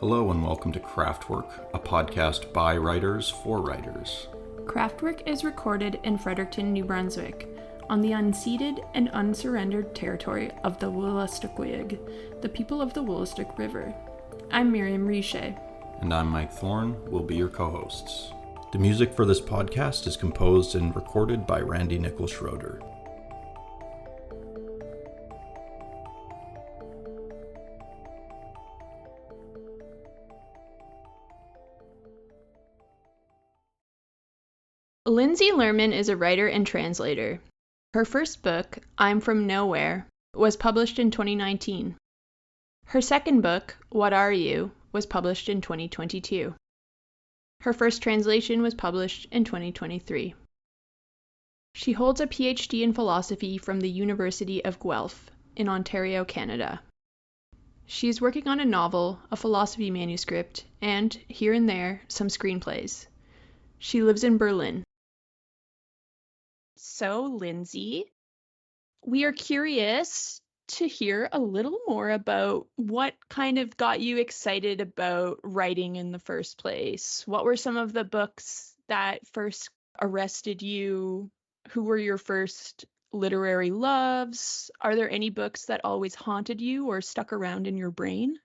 Hello and welcome to Craftwork, a podcast by writers for writers. Craftwork is recorded in Fredericton, New Brunswick, on the unceded and unsurrendered territory of the Wolastoqiyik, the people of the Wolastoq River. I'm Maryse. And I'm Mike Thorne, we'll be your co-hosts. The music for this podcast is composed and recorded by Randy Nickel-Schroeder. Lindsay Lerman is a writer and translator. Her first book, I'm From Nowhere, was published in 2019. Her second book, What Are You?, was published in 2022. Her first translation was published in 2023. She holds a PhD in philosophy from the University of Guelph in Ontario, Canada. She is working on a novel, a philosophy manuscript, and, here and there, some screenplays. She lives in Berlin. So, Lindsay, we are curious to hear a little more about what kind of got you excited about writing in the first place. What were some of the books that first arrested you? Who were your first literary loves? Are there any books that always haunted you or stuck around in your brain?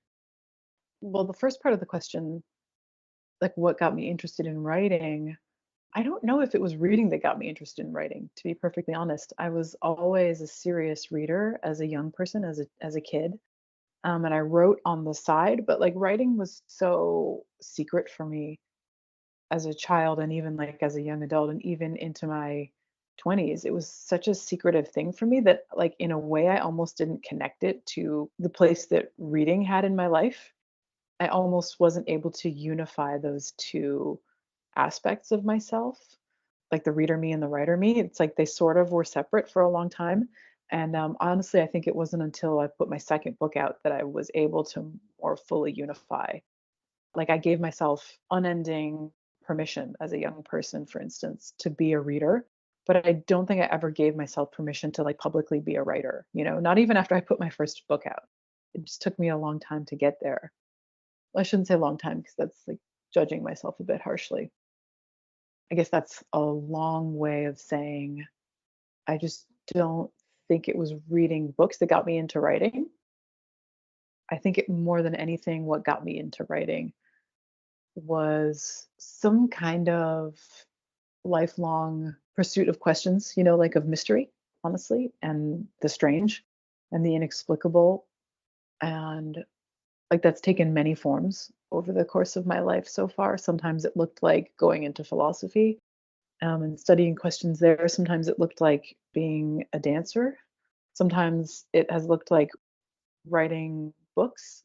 Well, the first part of the question, like what got me interested in writing, I don't know if it was reading that got me interested in writing, to be perfectly honest. I was always a serious reader as a young person, as a kid. And I wrote on the side, but like writing was so secret for me as a child and even like as a young adult and even into my 20s. It was such a secretive thing for me that like in a way I almost didn't connect it to the place that reading had in my life. I almost wasn't able to unify those two aspects of myself, like the reader me and the writer me. It's like they sort of were separate for a long time. And honestly, I think it wasn't until I put my second book out that I was able to more fully unify. Like I gave myself unending permission as a young person, for instance, to be a reader. But I don't think I ever gave myself permission to like publicly be a writer, not even after I put my first book out. It just took me a long time to get there. I shouldn't say long time because that's like judging myself a bit harshly. I guess that's a long way of saying I just don't think it was reading books that got me into writing. I think it more than anything, what got me into writing was some kind of lifelong pursuit of questions, like of mystery, honestly, and the strange and the inexplicable. And like that's taken many forms over the course of my life so far. Sometimes it looked like going into philosophy and studying questions there. Sometimes it looked like being a dancer. Sometimes it has looked like writing books.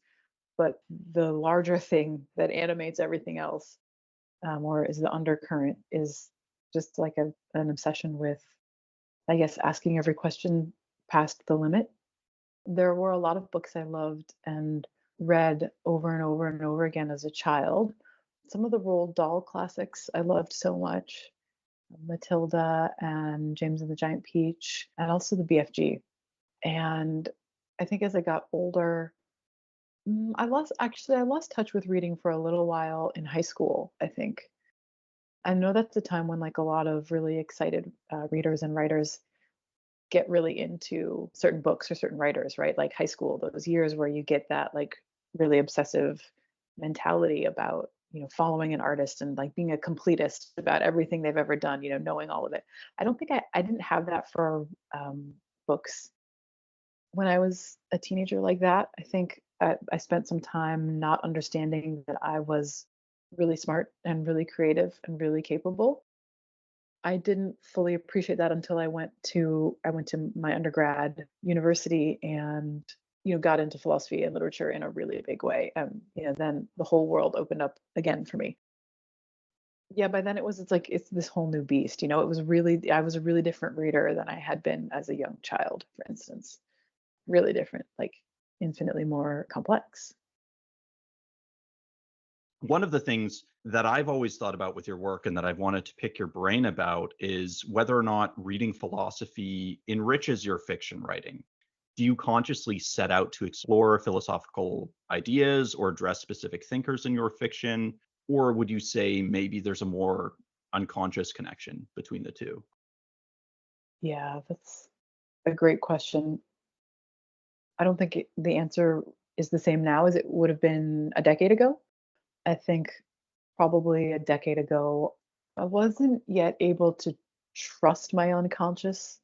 But the larger thing that animates everything else, or is the undercurrent, is just like an obsession with, I guess, asking every question past the limit. There were a lot of books I loved and read over and over and over again as a child. Some of the Roald Dahl classics I loved so much. Matilda and James and the Giant Peach, and also the BFG. And I think as I got older, I lost touch with reading for a little while in high school, I think. I know that's a time when like a lot of really excited readers and writers get really into certain books or certain writers, right? Like high school, those years where you get that like really obsessive mentality about, following an artist and like being a completist about everything they've ever done, knowing all of it. I don't think I didn't have that for books when I was a teenager like that. I think I spent some time not understanding that I was really smart and really creative and really capable. I didn't fully appreciate that until I went to my undergrad university and got into philosophy and literature in a really big way. Then the whole world opened up again for me. Yeah, by then it's this whole new beast. I was a really different reader than I had been as a young child, for instance. Really different, like infinitely more complex. One of the things that I've always thought about with your work and that I've wanted to pick your brain about is whether or not reading philosophy enriches your fiction writing. do you consciously set out to explore philosophical ideas or address specific thinkers in your fiction? Or would you say maybe there's a more unconscious connection between the two? Yeah, that's a great question. I don't think the answer is the same now as it would have been a decade ago. I think probably a decade ago, I wasn't yet able to trust my unconscious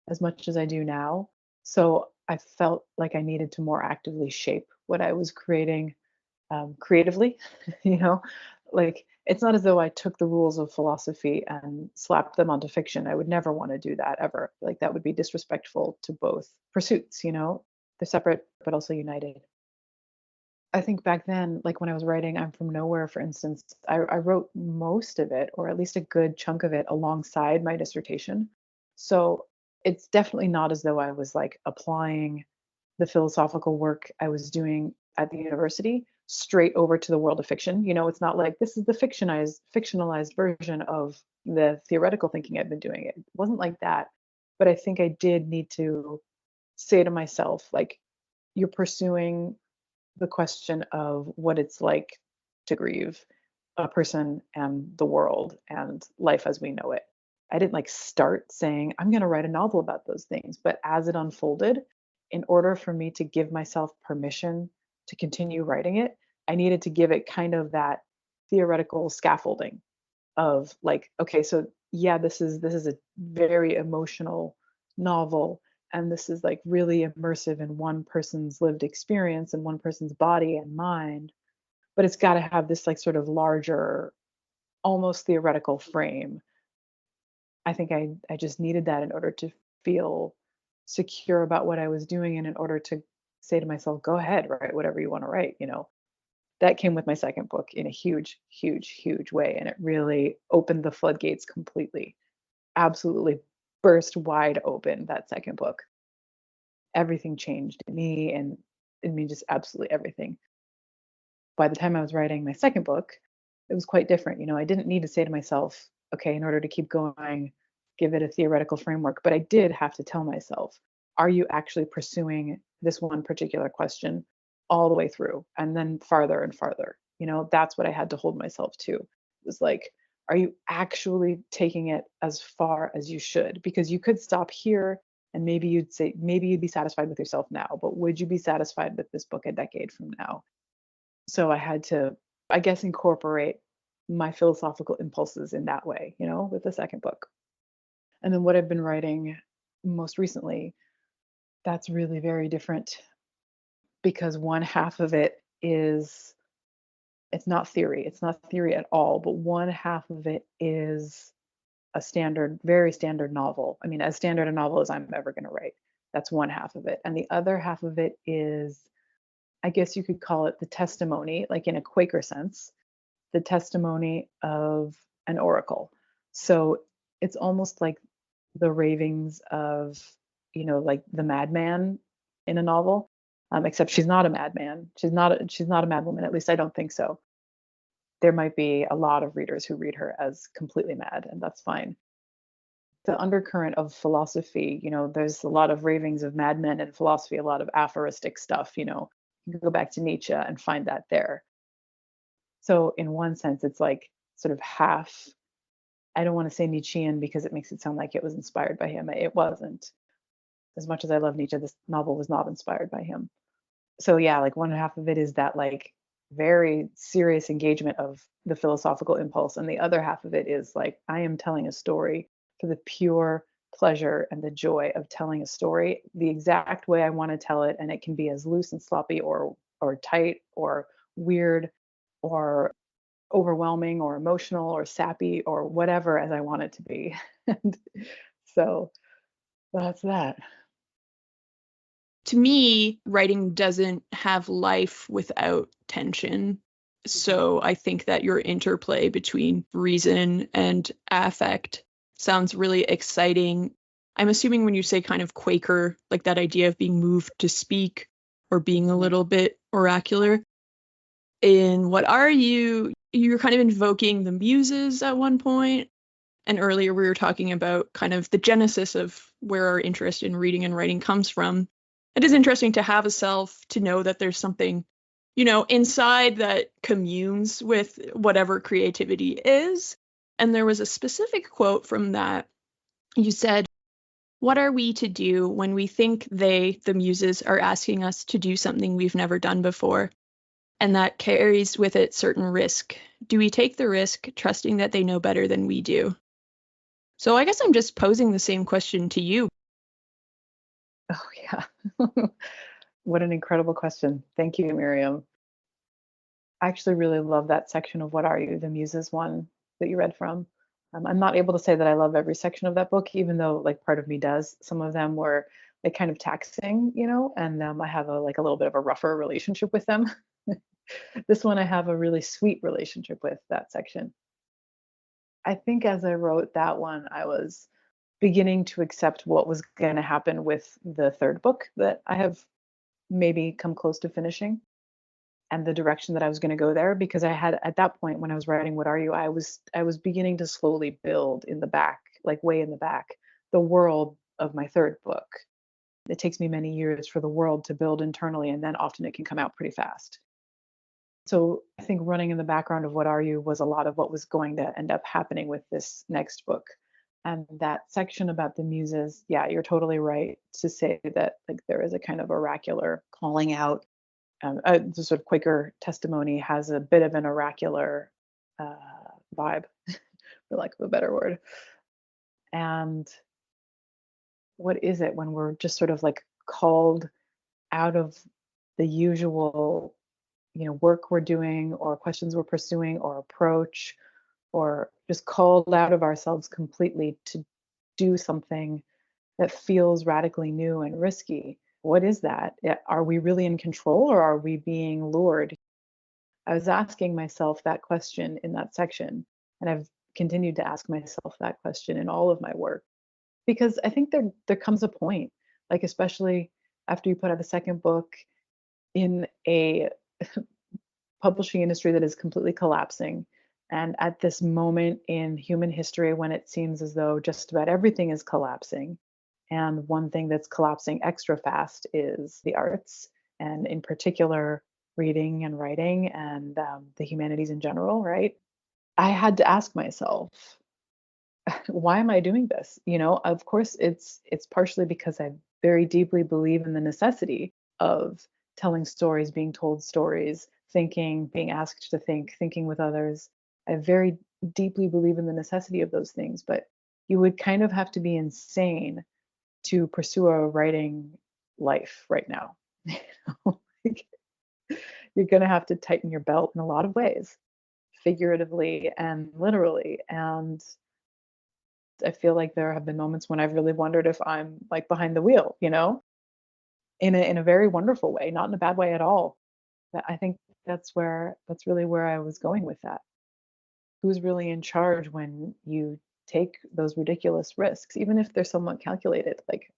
as much as I do now. So I felt like I needed to more actively shape what I was creating creatively. you know, like it's not as though I took the rules of philosophy and slapped them onto fiction. I would never want to do that ever. Like that would be disrespectful to both pursuits, they're separate but also united. I think back then, like when I was writing I'm From Nowhere, for instance, I wrote most of it, or at least a good chunk of it, alongside my dissertation. So it's definitely not as though I was like applying the philosophical work I was doing at the university straight over to the world of fiction. It's not like this is the fictionalized version of the theoretical thinking I've been doing. It wasn't like that. But I think I did need to say to myself, like, you're pursuing the question of what it's like to grieve a person and the world and life as we know it. I didn't like start saying, I'm going to write a novel about those things. But as it unfolded, in order for me to give myself permission to continue writing it, I needed to give it kind of that theoretical scaffolding of like, okay, so yeah, this is a very emotional novel, and this is like really immersive in one person's lived experience and one person's body and mind, but it's got to have this like sort of larger, almost theoretical frame. I think I just needed that in order to feel secure about what I was doing, and in order to say to myself, go ahead, write whatever you want to write. That came with my second book in a huge, huge, huge way. And it really opened the floodgates completely. Absolutely burst wide open, that second book. Everything changed in me, and in me, just absolutely everything. By the time I was writing my second book, it was quite different. I didn't need to say to myself, okay, in order to keep going, give it a theoretical framework. But I did have to tell myself, are you actually pursuing this one particular question all the way through, and then farther and farther? That's what I had to hold myself to. It was like, are you actually taking it as far as you should? Because you could stop here and maybe you'd be satisfied with yourself now, but would you be satisfied with this book a decade from now? So I had to, I guess, incorporate my philosophical impulses in that way, with the second book. And then what I've been writing most recently, that's really very different, because one half of it is, it's not theory at all, but one half of it is a standard, very standard novel. I mean, as standard a novel as I'm ever going to write. That's one half of it. And the other half of it is, I guess you could call it the testimony, like in a Quaker sense, the testimony of an oracle. So it's almost like the ravings of, like the madman in a novel, except she's not a madman. She's not a madwoman. At least I don't think so. There might be a lot of readers who read her as completely mad, and that's fine. The undercurrent of philosophy, there's a lot of ravings of madmen in philosophy, a lot of aphoristic stuff. You can go back to Nietzsche and find that there. So in one sense, it's like sort of half, I don't want to say Nietzschean because it makes it sound like it was inspired by him. It wasn't. As much as I love Nietzsche, this novel was not inspired by him. So yeah, like one half of it is that like very serious engagement of the philosophical impulse, and the other half of it is like, I am telling a story for the pure pleasure and the joy of telling a story the exact way I want to tell it, and it can be as loose and sloppy or tight or weird or overwhelming or emotional or sappy or whatever as I want it to be. And so that's that. To me, writing doesn't have life without tension. So I think that your interplay between reason and affect sounds really exciting. I'm assuming when you say kind of Quaker, like that idea of being moved to speak or being a little bit oracular. In What Are You? You're kind of invoking the muses at one point. And earlier we were talking about kind of the genesis of where our interest in reading and writing comes from. it is interesting to have a self, to know that there's something, inside that communes with whatever creativity is. And there was a specific quote from that. You said, "What are we to do when we think they, the muses, are asking us to do something we've never done before? And that carries with it certain risk. Do we take the risk, trusting that they know better than we do?" So I guess I'm just posing the same question to you. Oh, yeah. What an incredible question. Thank you, Miriam. I actually really love that section of What Are You, the Muses one that you read from. I'm not able to say that I love every section of that book, even though like part of me does. Some of them were like kind of taxing, and I have a little bit of a rougher relationship with them. This one I have a really sweet relationship with, that section. I think as I wrote that one, I was beginning to accept what was going to happen with the third book that I have maybe come close to finishing, and the direction that I was going to go there, because I had, at that point when I was writing What Are You, I was beginning to slowly build in the back, like way in the back, the world of my third book. It takes me many years for the world to build internally, and then often it can come out pretty fast. So I think running in the background of What Are You was a lot of what was going to end up happening with this next book. And that section about the muses, yeah, you're totally right to say that like there is a kind of oracular calling out. The sort of Quaker testimony has a bit of an oracular vibe, for lack of a better word. And what is it when we're just sort of like called out of the usual, work we're doing or questions we're pursuing or approach, or just called out of ourselves completely to do something that feels radically new and risky? What is that? Are we really in control, or are we being lured? I was asking myself that question in that section, and I've continued to ask myself that question in all of my work, because I think there comes a point, like especially after you put out a second book in a publishing industry that is completely collapsing, and at this moment in human history when it seems as though just about everything is collapsing, and one thing that's collapsing extra fast is the arts, and in particular reading and writing and the humanities in general, right? I had to ask myself, why am I doing this? Of course, it's partially because I very deeply believe in the necessity of telling stories, being told stories, thinking, being asked to think, thinking with others. I very deeply believe in the necessity of those things, but you would kind of have to be insane to pursue a writing life right now. Like, you're going to have to tighten your belt in a lot of ways, figuratively and literally. And I feel like there have been moments when I've really wondered if I'm like behind the wheel, in a very wonderful way, not in a bad way at all. I think that's really where I was going with that. Who's really in charge when you take those ridiculous risks, even if they're somewhat calculated? Like,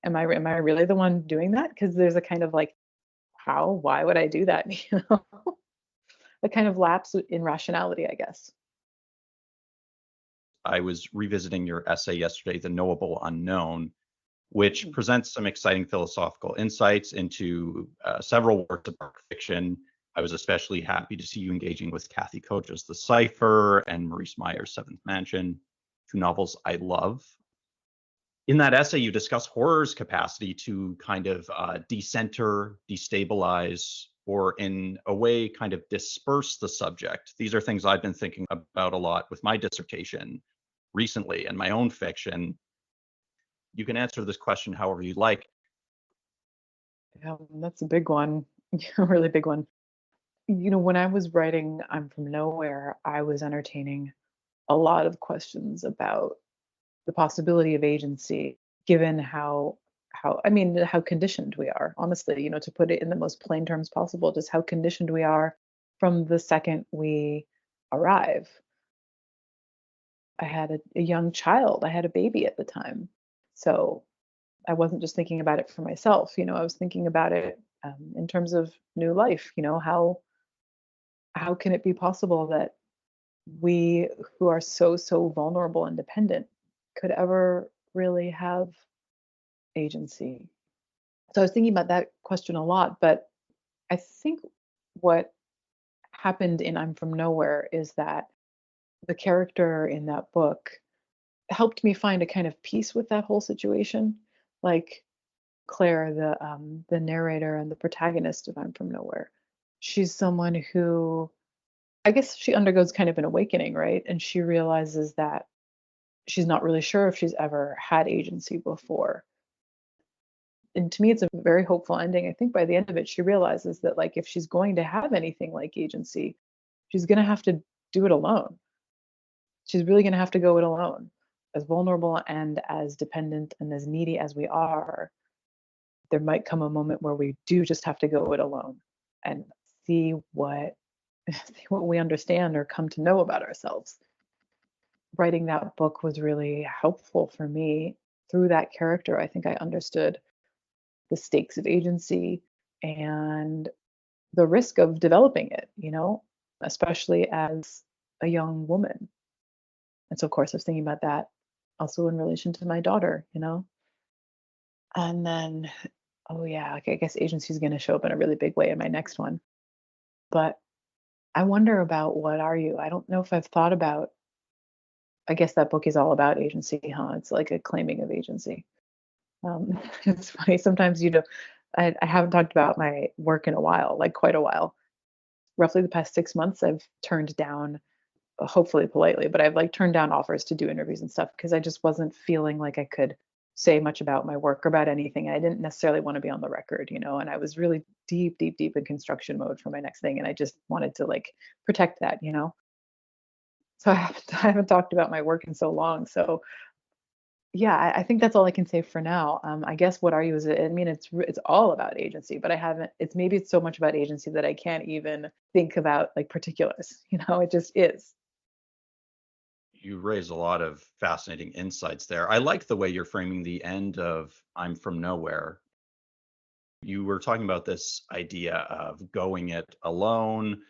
am I really the one doing that? Because there's a kind of like, why would I do that? A kind of lapse in rationality, I guess. I was revisiting your essay yesterday, The Knowable Unknown, which presents some exciting philosophical insights into several works of art fiction. I was especially happy to see you engaging with Kathe Koja's The Cipher and Maurice Meier's Seventh Mansion, two novels I love. In that essay, you discuss horror's capacity to kind of decenter, destabilize, or in a way kind of disperse the subject. These are things I've been thinking about a lot with my dissertation recently and my own fiction. You can answer this question however you like. Yeah, that's a big one, a really big one. When I was writing I'm From Nowhere, I was entertaining a lot of questions about the possibility of agency, given how conditioned we are, honestly, to put it in the most plain terms possible, just how conditioned we are from the second we arrive. I had a young child, I had a baby at the time. So I wasn't just thinking about it for myself, I was thinking about it in terms of new life. How can it be possible that we who are so vulnerable and dependent could ever really have agency? So I was thinking about that question a lot, but I think what happened in I'm From Nowhere is that the character in that book helped me find a kind of peace with that whole situation. Like Claire, the narrator and the protagonist of I'm From Nowhere, she's someone who, I guess, she undergoes kind of an awakening, right? And she realizes that she's not really sure if she's ever had agency before. And to me, it's a very hopeful ending. I think by the end of it, she realizes that, like, if she's going to have anything like agency, she's going to have to do it alone. She's really going to have to go it alone. As vulnerable and as dependent and as needy as we are, there might come a moment where we do just have to go it alone and see what see what we understand or come to know about ourselves. Writing that book was really helpful for me. Through that character, I think I understood the stakes of agency and the risk of developing it, especially as a young woman. And so, of course, I was thinking about that also in relation to my daughter. And then, oh, yeah, okay, I guess agency is going to show up in a really big way in my next one. But I wonder about what are you? I don't know if I've thought about, I guess that book is all about agency, huh? It's like a claiming of agency. It's funny. Sometimes, I haven't talked about my work in a while, like quite a while. Roughly the past 6 months, I've turned down, hopefully politely, but I've like turned down offers to do interviews and stuff because I just wasn't feeling like I could say much about my work or about anything. I didn't necessarily want to be on the record, and I was really deep, deep, deep in construction mode for my next thing. And I just wanted to like protect that. So I haven't talked about my work in so long. So yeah, I think that's all I can say for now. I guess what are you is, I mean, it's all about agency, but I haven't. Maybe it's so much about agency that I can't even think about like particulars. It just is. You raise a lot of fascinating insights there. I like the way you're framing the end of I'm From Nowhere. You were talking about this idea of going it alone.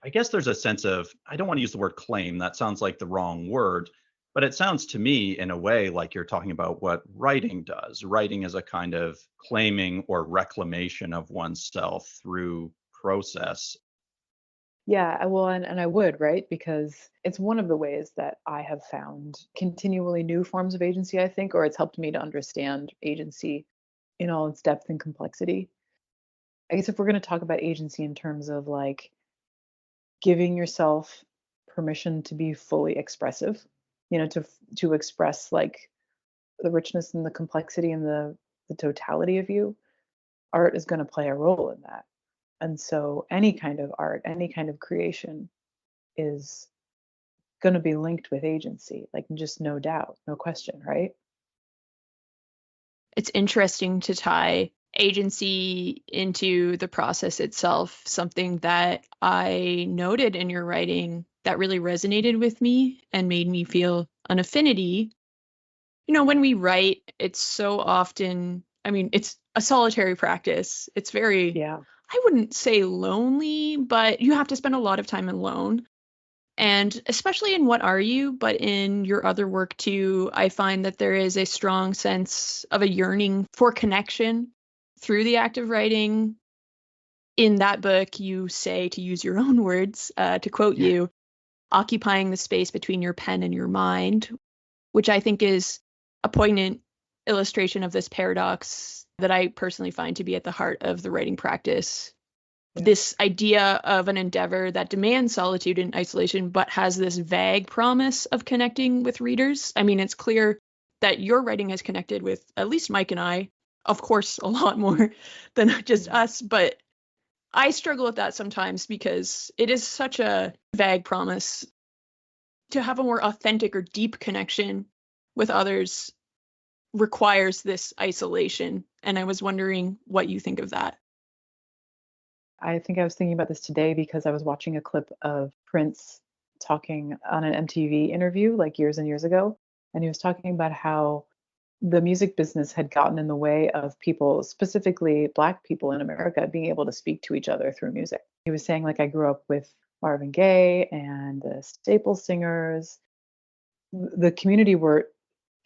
I guess there's a sense of, I don't want to use the word claim, that sounds like the wrong word, but it sounds to me in a way like you're talking about what writing does. Writing is a kind of claiming or reclamation of oneself through process. Yeah, well, and I would, right? Because it's one of the ways that I have found continually new forms of agency, I think, or it's helped me to understand agency in all its depth and complexity. I guess if we're going to talk about agency in terms of like giving yourself permission to be fully expressive, to express like the richness and the complexity and the totality of you, art is going to play a role in that. And so any kind of art, any kind of creation is going to be linked with agency, like just no doubt, no question, right? It's interesting to tie agency into the process itself, something that I noted in your writing that really resonated with me and made me feel an affinity. When we write, it's so often, I mean, it's a solitary practice. It's very, Yeah. I wouldn't say lonely, but you have to spend a lot of time alone. And especially in What Are You, but in your other work too, I find that there is a strong sense of a yearning for connection through the act of writing. In that book, you say, to use your own words, to quote you, occupying the space between your pen and your mind, which I think is a poignant illustration of this paradox that I personally find to be at the heart of the writing practice. This idea of an endeavor that demands solitude and isolation, but has this vague promise of connecting with readers. I mean, it's clear that your writing has connected with at least Mike and I, of course, a lot more than just us, but I struggle with that sometimes because it is such a vague promise. To have a more authentic or deep connection with others requires this isolation. And I was wondering what you think of that. I think I was thinking about this today because I was watching a clip of Prince talking on an MTV interview like years and years ago. And he was talking about how the music business had gotten in the way of people, specifically Black people in America, being able to speak to each other through music. He was saying, like, I grew up with Marvin Gaye and the Staple Singers. The community were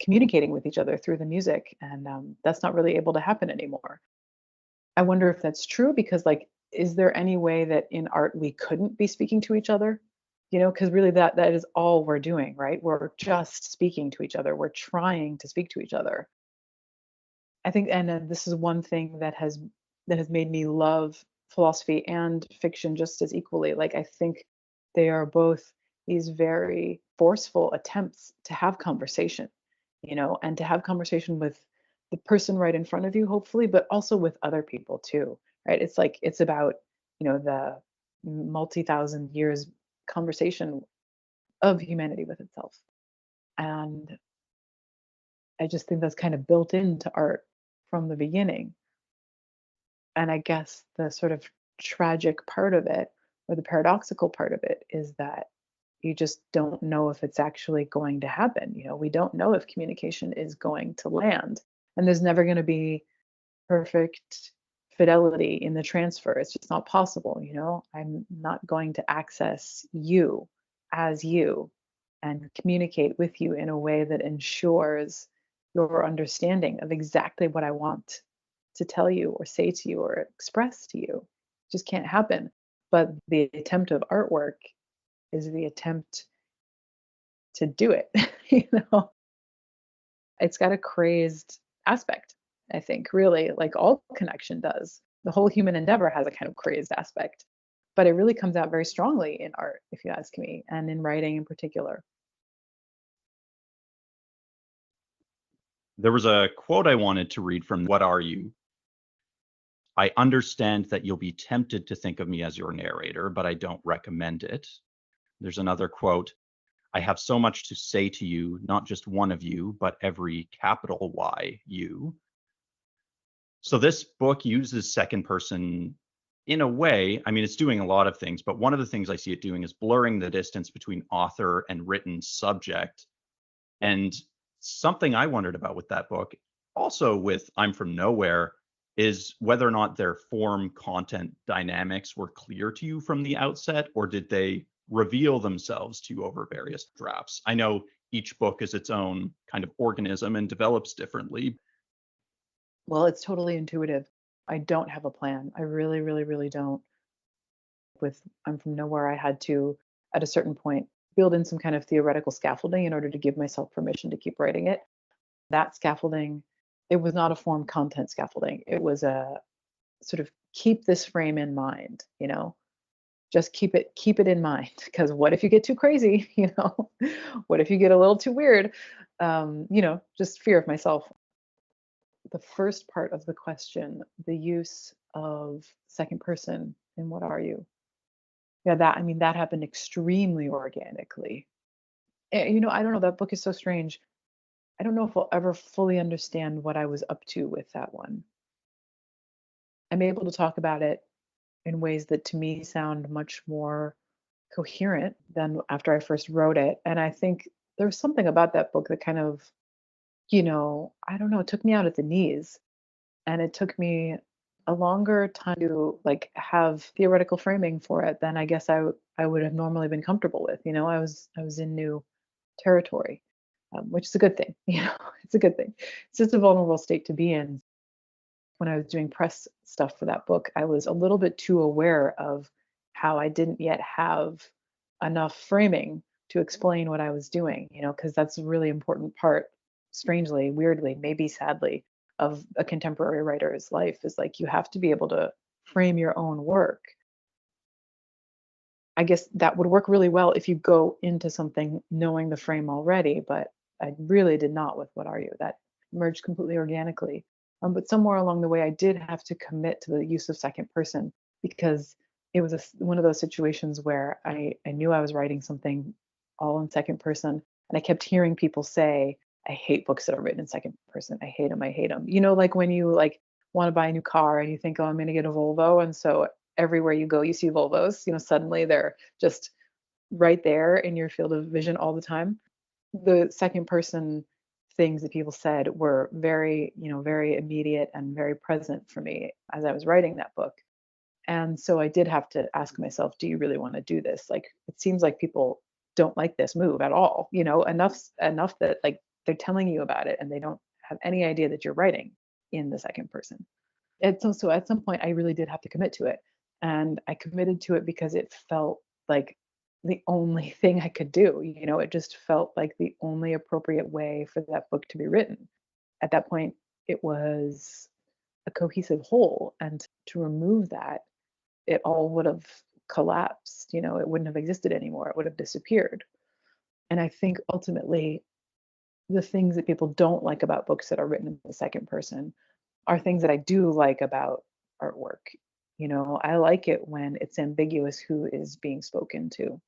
communicating with each other through the music, and that's not really able to happen anymore. I wonder if that's true because, like, is there any way that in art we couldn't be speaking to each other? Because really that is all we're doing, right? We're just speaking to each other. We're trying to speak to each other. I think, and this is one thing that has made me love philosophy and fiction just as equally. Like, I think they are both these very forceful attempts to have conversation, and to have conversation with the person right in front of you, hopefully, but also with other people too, right? It's like it's about, the multi-thousand years conversation of humanity with itself. And I just think that's kind of built into art from the beginning. And I guess the sort of tragic part of it, or the paradoxical part of it, is that you just don't know if it's actually going to happen. We don't know if communication is going to land. And there's never going to be perfect fidelity in the transfer. It's just not possible. I'm not going to access you as you and communicate with you in a way that ensures your understanding of exactly what I want to tell you or say to you or express to you. It just can't happen. But the attempt of artwork is the attempt to do it. you know it's got a crazed aspect, I think, really, like all connection does. The whole human endeavor has a kind of crazed aspect, but it really comes out very strongly in art, if you ask me, and in writing in particular. There was a quote I wanted to read from What Are You? I understand that you'll be tempted to think of me as your narrator, but I don't recommend it. There's another quote. I have so much to say to you, not just one of you, but every capital Y you. So this book uses second person in a way. I mean, it's doing a lot of things, but one of the things I see it doing is blurring the distance between author and written subject. And something I wondered about with that book, also with I'm From Nowhere, is whether or not their form content dynamics were clear to you from the outset, or did they reveal themselves to you over various drafts? I know each book is its own kind of organism and develops differently. Well, it's totally intuitive. I don't have a plan. I really, really, really don't. With I'm From Nowhere, I had to, at a certain point, build in some kind of theoretical scaffolding in order to give myself permission to keep writing it. That scaffolding, it was not a form content scaffolding. It was a sort of keep this frame in mind. Just keep it in mind, because what if you get too crazy? What if you get a little too weird? Just fear of myself. The first part of the question, the use of second person in What Are You? Yeah, that happened extremely organically. I don't know, that book is so strange. I don't know if I'll ever fully understand what I was up to with that one. I'm able to talk about it in ways that to me sound much more coherent than after I first wrote it. And I think there's something about that book that kind of, I don't know, it took me out at the knees, and it took me a longer time to like have theoretical framing for it than I guess I would have normally been comfortable with. I was in new territory, which is a good thing. It's a good thing. It's just a vulnerable state to be in. When I was doing press stuff for that book, I was a little bit too aware of how I didn't yet have enough framing to explain what I was doing, because that's a really important part, strangely, weirdly, maybe sadly, of a contemporary writer's life, is like you have to be able to frame your own work. I guess that would work really well if you go into something knowing the frame already, but I really did not with What Are You? That emerged completely organically. But somewhere along the way, I did have to commit to the use of second person, because it was one of those situations where I knew I was writing something all in second person, and I kept hearing people say, I hate books that are written in second person. I hate them. I hate them. Like when you like want to buy a new car and you think, oh, I'm going to get a Volvo. And so everywhere you go, you see Volvos, suddenly they're just right there in your field of vision all the time. The second person things that people said were very, very immediate and very present for me as I was writing that book. And so I did have to ask myself, do you really want to do this? Like, it seems like people don't like this move at all, enough that like they're telling you about it and they don't have any idea that you're writing in the second person. So at some point I really did have to commit to it. And I committed to it because it felt like the only thing I could do. It just felt like the only appropriate way for that book to be written. At that point, it was a cohesive whole. And to remove that, it all would have collapsed. It wouldn't have existed anymore. It would have disappeared. And I think ultimately, the things that people don't like about books that are written in the second person are things that I do like about artwork. I like it when it's ambiguous who is being spoken to.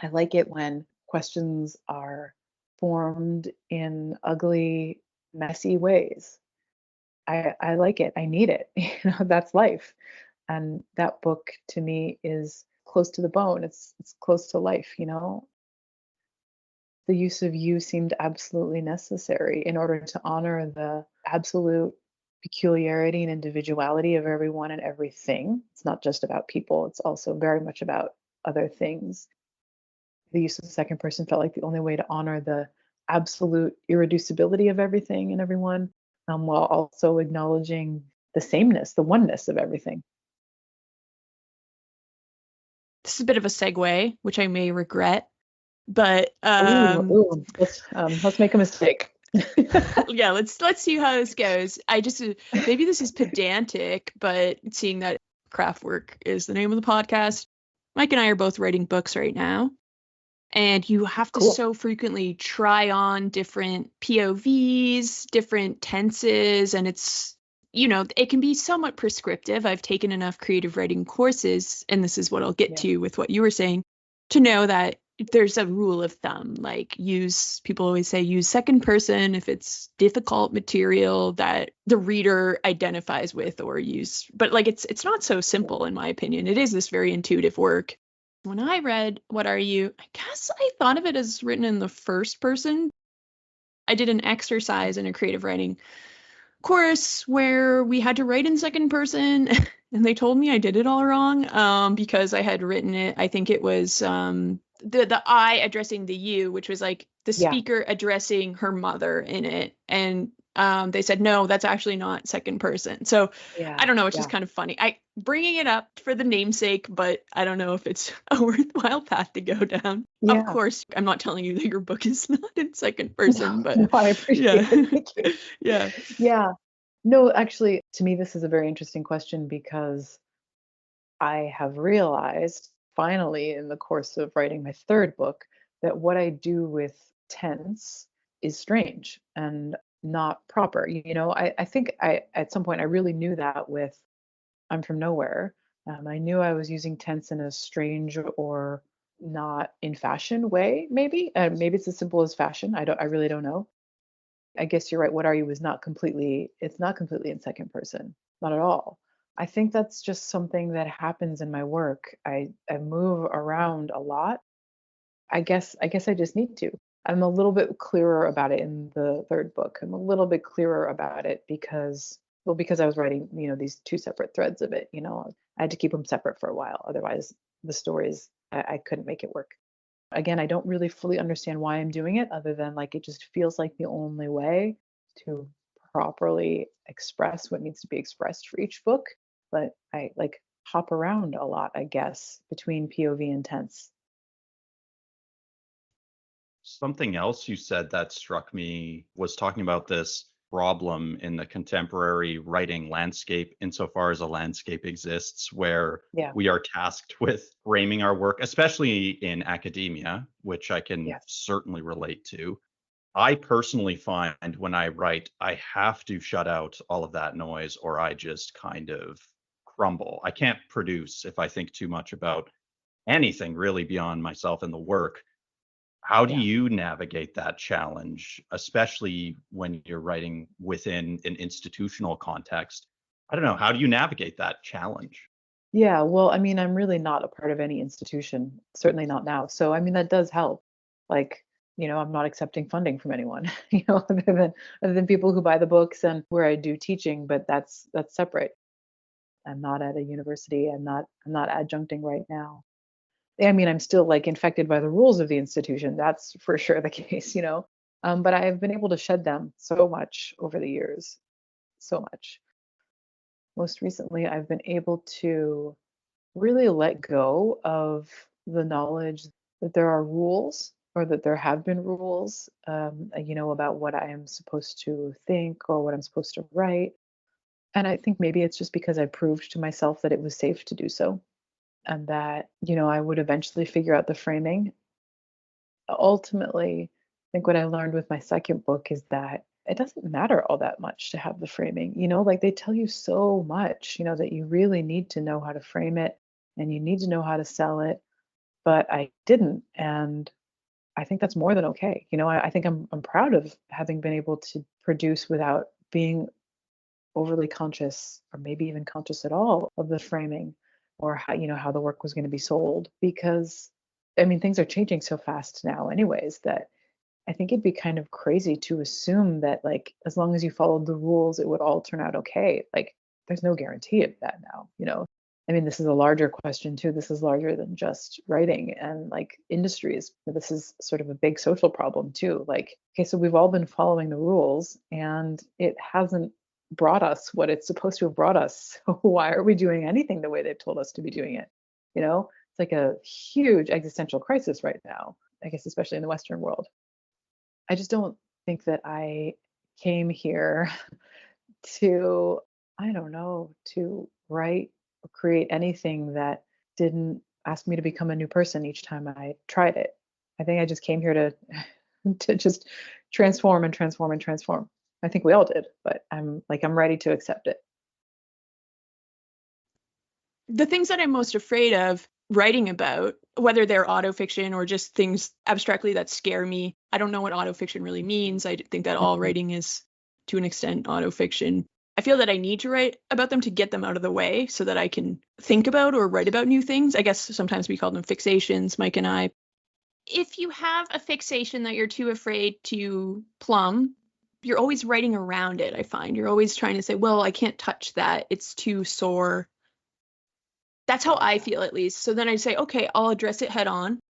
I like it when questions are formed in ugly, messy ways. I like it. I need it. That's life. And that book to me is close to the bone. It's close to life. The use of you seemed absolutely necessary in order to honor the absolute peculiarity and individuality of everyone and everything. It's not just about people, it's also very much about other things. The use of the second person felt like the only way to honor the absolute irreducibility of everything and everyone, while also acknowledging the sameness, the oneness of everything. This is a bit of a segue, which I may regret, but let's make a mistake. Yeah, let's see how this goes. Maybe this is pedantic, but seeing that craft work is the name of the podcast, Mike and I are both writing books right now, and you have to so frequently try on different POVs, different tenses, and it's, it can be somewhat prescriptive. I've taken enough creative writing courses, and this is what I'll get to with what you were saying, to know that there's a rule of thumb, like people always say use second person if it's difficult material that the reader identifies with, or but like it's not so simple in my opinion. It is this very intuitive work. When I read What Are You, I guess I thought of it as written in the first person. I did an exercise in a creative writing course where we had to write in second person, and they told me I did it all wrong, because I had written it, I think it was the I addressing the you, which was like the speaker addressing her mother in it, and they said no, that's actually not second person. So I don't know, it's just kind of funny. I bringing it up for the namesake, but I don't know if it's a worthwhile path to go down. Of course, I'm not telling you that your book is not in second person, but no, I appreciate it. Thank you. Yeah. No, actually, to me, this is a very interesting question, because I have realized finally in the course of writing my third book that what I do with tense is strange and not proper. I think at some point I really knew that with I'm From Nowhere. I knew I was using tense in a strange or not in fashion way, maybe. Maybe it's as simple as fashion. I really don't know. I guess you're right. What Are You is it's not completely in second person, not at all. I think that's just something that happens in my work. I move around a lot. I guess I just need to. I'm a little bit clearer about it in the third book. I'm a little bit clearer about it because I was writing, these two separate threads of it. I had to keep them separate for a while. Otherwise, the stories, I couldn't make it work. Again, I don't really fully understand why I'm doing it, other than like it just feels like the only way to properly express what needs to be expressed for each book. But I like hop around a lot, I guess, between POV and tense. Something else you said that struck me was talking about this problem in the contemporary writing landscape, insofar as a landscape exists, where we are tasked with framing our work, especially in academia, which I can certainly relate to. I personally find when I write, I have to shut out all of that noise, or I just kind of crumble. I can't produce if I think too much about anything really beyond myself and the work. How do you navigate that challenge, especially when you're writing within an institutional context? I don't know. How do you navigate that challenge? Yeah, well, I mean, I'm really not a part of any institution, certainly not now. So, I mean, that does help. Like, I'm not accepting funding from anyone, other than people who buy the books and where I do teaching, but that's separate. I'm not at a university. I'm not adjuncting right now. I mean, I'm still like infected by the rules of the institution. That's for sure the case, but I've been able to shed them so much over the years, so much. most recently, I've been able to really let go of the knowledge that there are rules or that there have been rules, about what I am supposed to think or what I'm supposed to write. And I think maybe it's just because I proved to myself that it was safe to do so and that, I would eventually figure out the framing. Ultimately, I think what I learned with my second book is that it doesn't matter all that much to have the framing. Like they tell you so much, that you really need to know how to frame it and you need to know how to sell it. But I didn't. And I think that's more than okay. I think I'm proud of having been able to produce without being overly conscious or maybe even conscious at all of the framing or how the work was going to be sold, because I mean things are changing so fast now anyways that I think it'd be kind of crazy to assume that like as long as you followed the rules it would all turn out okay. Like there's no guarantee of that now. I mean, this is a larger question too. This is larger than just writing and like industries. This is sort of a big social problem too. Like, okay, so we've all been following the rules and it hasn't brought us what it's supposed to have brought us. So why are we doing anything the way they've told us to be doing it? It's like a huge existential crisis right now, I guess, especially in the Western world. I just don't think that I came here to, I don't know, to write or create anything that didn't ask me to become a new person each time I tried it. I think I just came here to to just transform and transform and transform. I think we all did, but I'm ready to accept it. The things that I'm most afraid of writing about, whether they're autofiction or just things abstractly that scare me, I don't know what autofiction really means. I think that all writing is, to an extent, autofiction. I feel that I need to write about them to get them out of the way so that I can think about or write about new things. I guess sometimes we call them fixations, Mike and I. If you have a fixation that you're too afraid to plumb, you're always writing around it, I find. You're always trying to say, well, I can't touch that. It's too sore. That's how I feel, at least. So then I say, okay, I'll address it head on.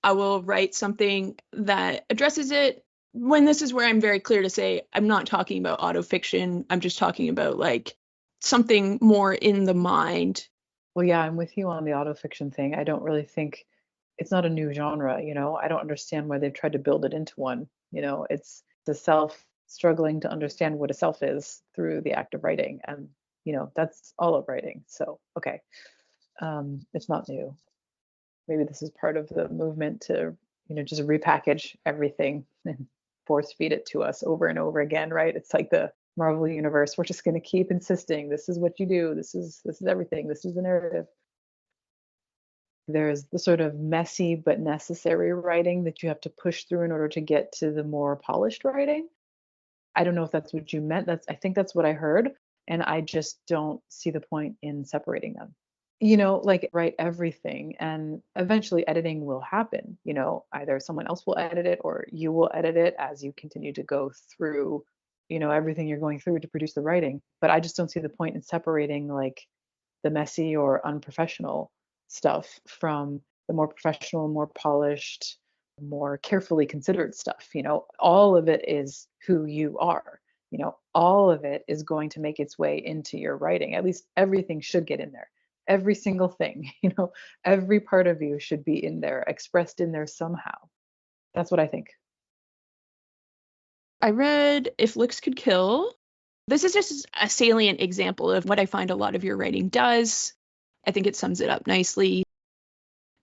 I will write something that addresses it. When this is where I'm very clear to say, I'm not talking about autofiction. I'm just talking about like something more in the mind. Well, yeah, I'm with you on the autofiction thing. I don't really think it's not a new genre. I don't understand why they've tried to build it into one. It's the self struggling to understand what a self is through the act of writing. And, that's all of writing. So, okay. It's not new. Maybe this is part of the movement to, just repackage everything and force feed it to us over and over again, right? It's like the Marvel universe. We're just going to keep insisting this is what you do. This is everything. This is the narrative. There's the sort of messy but necessary writing that you have to push through in order to get to the more polished writing. I don't know if that's what you meant. I think that's what I heard. And I just don't see the point in separating them. Like write everything and eventually editing will happen. Either someone else will edit it or you will edit it as you continue to go through, everything you're going through to produce the writing. But I just don't see the point in separating like the messy or unprofessional stuff from the more professional, more polished, more carefully considered stuff. All of it is who you are. All of it is going to make its way into your writing. At least everything should get in there. Every single thing, every part of you should be in there, expressed in there somehow. That's what I think. I read If Looks Could Kill. This is just a salient example of what I find a lot of your writing does. I think it sums it up nicely.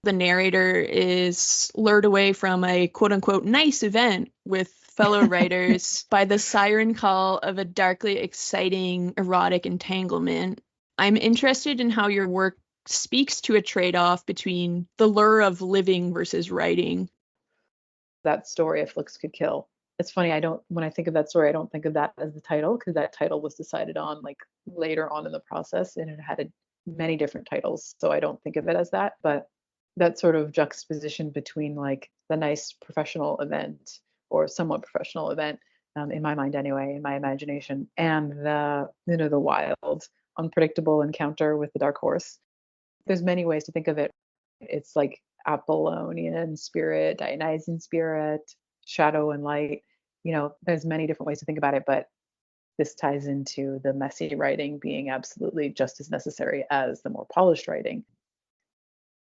The narrator is lured away from a quote unquote nice event with fellow writers by the siren call of a darkly exciting erotic entanglement. I'm interested in how your work speaks to a trade-off between the lure of living versus writing. That story, If Looks Could Kill. It's funny, when I think of that story, I don't think of that as the title because that title was decided on like later on in the process and it had many different titles. So I don't think of it as that. But that sort of juxtaposition between like the nice professional event or somewhat professional event, in my mind anyway, in my imagination, and the wild, unpredictable encounter with the dark horse. There's many ways to think of it. It's like Apollonian spirit, Dionysian spirit, shadow and light. There's many different ways to think about it, but this ties into the messy writing being absolutely just as necessary as the more polished writing.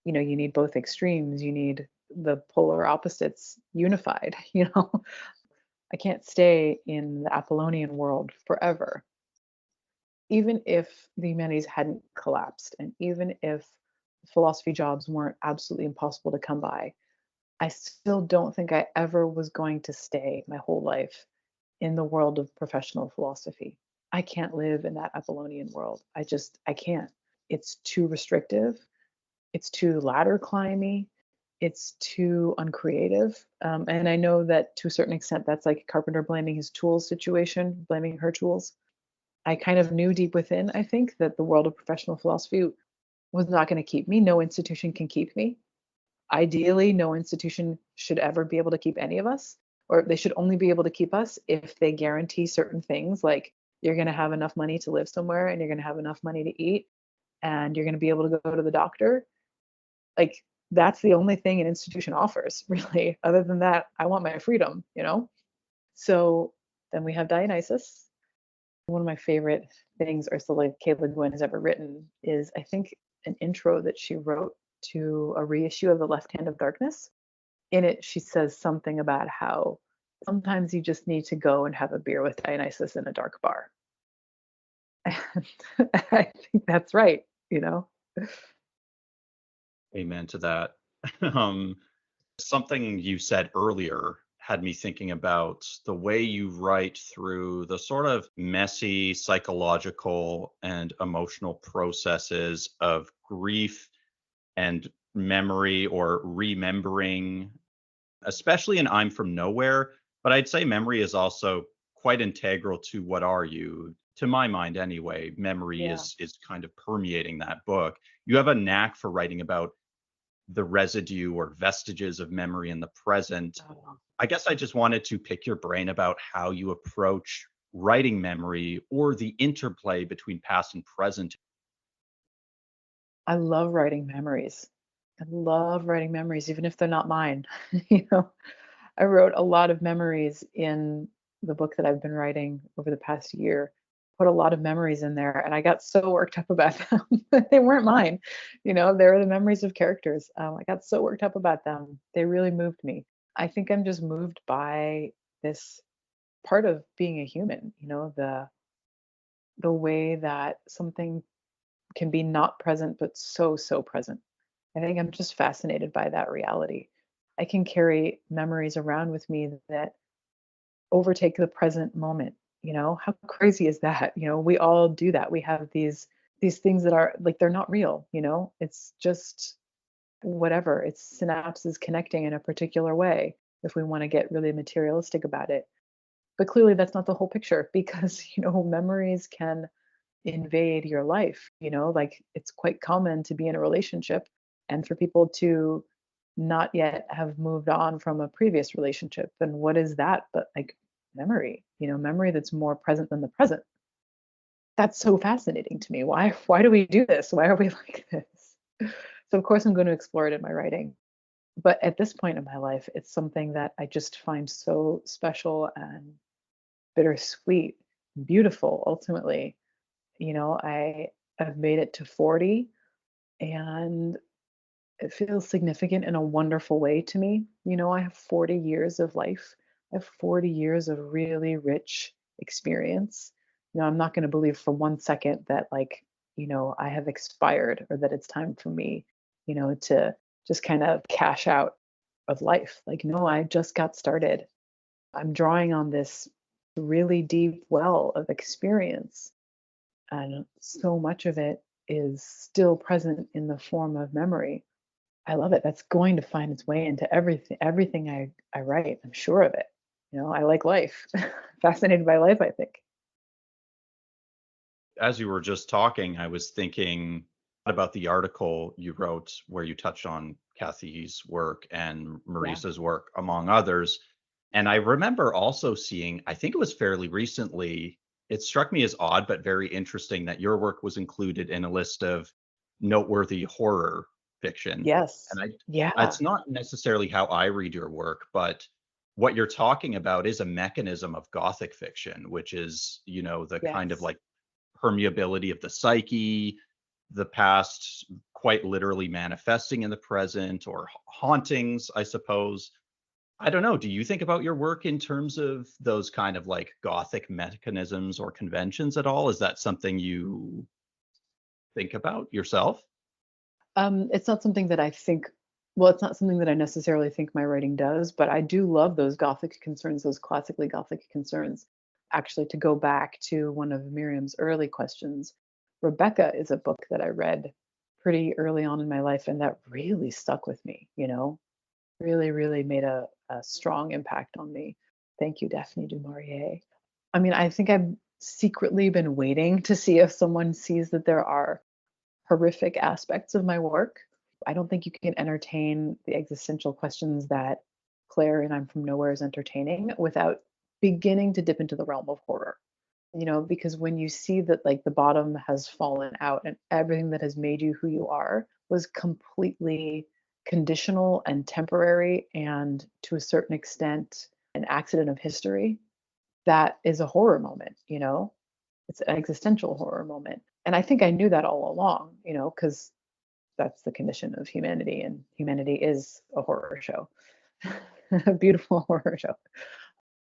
You need both extremes. You need the polar opposites unified. I can't stay in the Apollonian world forever. Even if the humanities hadn't collapsed, and even if philosophy jobs weren't absolutely impossible to come by, I still don't think I ever was going to stay my whole life in the world of professional philosophy. I can't live in that Apollonian world. I can't. It's too restrictive. It's too ladder climby. It's too uncreative. And I know that to a certain extent, that's like Carpenter blaming his tools situation, blaming her tools. I kind of knew deep within, I think, that the world of professional philosophy was not going to keep me. No institution can keep me. Ideally, no institution should ever be able to keep any of us, or they should only be able to keep us if they guarantee certain things, like you're going to have enough money to live somewhere, and you're going to have enough money to eat, and you're going to be able to go to the doctor. Like, that's the only thing an institution offers, really. Other than that, I want my freedom. So then we have Dionysus. One of my favorite things Ursula K. Le Guin has ever written is, I think, an intro that she wrote to a reissue of The Left Hand of Darkness. In it, she says something about how sometimes you just need to go and have a beer with Dionysus in a dark bar. And I think that's right. Amen to that. um, Something you said earlier had me thinking about the way you write through the sort of messy psychological and emotional processes of grief and memory or remembering, especially in I'm From Nowhere. But I'd say memory is also quite integral to What Are You? To my mind, anyway. Memory Yeah. is kind of permeating that book. You have a knack for writing about the residue or vestiges of memory in the present. Oh. I guess I just wanted to pick your brain about how you approach writing memory or the interplay between past and present. I love writing memories. I love writing memories, even if they're not mine. you know, I wrote a lot of memories in the book that I've been writing over the past year. Put a lot of memories in there, and I got so worked up about them. They weren't mine. They were the memories of characters. I got so worked up about them. They really moved me. I think I'm just moved by this part of being a human. The way that something can be not present, but so, so present. I think I'm just fascinated by that reality. I can carry memories around with me that overtake the present moment. How crazy is that? We all do that. We have these things that are like, they're not real. It's just whatever. It's synapses connecting in a particular way, if we want to get really materialistic about it. But clearly that's not the whole picture, because memories can invade your life. Like, it's quite common to be in a relationship and for people to not yet have moved on from a previous relationship. And what is that but like memory? Memory that's more present than the present. That's so fascinating to me. Why do we do this? Why are we like this? So of course I'm going to explore it in my writing. But at this point in my life, it's something that I just find so special and bittersweet, beautiful ultimately. I have made it to 40, and it feels significant in a wonderful way to me. I have 40 years of life. I have 40 years of really rich experience. I'm not going to believe for one second that, like, I have expired, or that it's time for me, to just kind of cash out of life. Like, no, I just got started. I'm drawing on this really deep well of experience, and so much of it is still present in the form of memory. I love it. That's going to find its way into everything I write. I'm sure of it. I like life. Fascinated by life, I think. As you were just talking, I was thinking about the article you wrote where you touched on Kathe's work and Yeah. Maurice's work, among others. And I remember also seeing, I think it was fairly recently, it struck me as odd but very interesting that your work was included in a list of noteworthy horror fiction. Yes. And Yeah. it's not necessarily how I read your work, but what you're talking about is a mechanism of Gothic fiction, which is, the kind of Yes. like permeability of the psyche, the past quite literally manifesting in the present, or hauntings, I suppose. I don't know. Do you think about your work in terms of those kind of like Gothic mechanisms or conventions at all? Is that something you think about yourself? It's not something that I think, well, it's not something that I necessarily think my writing does, but I do love those Gothic concerns, those classically Gothic concerns. Actually, to go back to one of Miriam's early questions, Rebecca is a book that I read pretty early on in my life, and that really stuck with me, really, really made a strong impact on me. Thank you, Daphne du Maurier. I mean, I think I've secretly been waiting to see if someone sees that there are horrific aspects of my work. I don't think you can entertain the existential questions that Claire and I'm from Nowhere is entertaining without beginning to dip into the realm of horror. Because when you see that like the bottom has fallen out and everything that has made you who you are was completely conditional and temporary and to a certain extent an accident of history, that is a horror moment. It's an existential horror moment. And I think I knew that all along, because that's the condition of humanity, and humanity is a horror show, a beautiful horror show.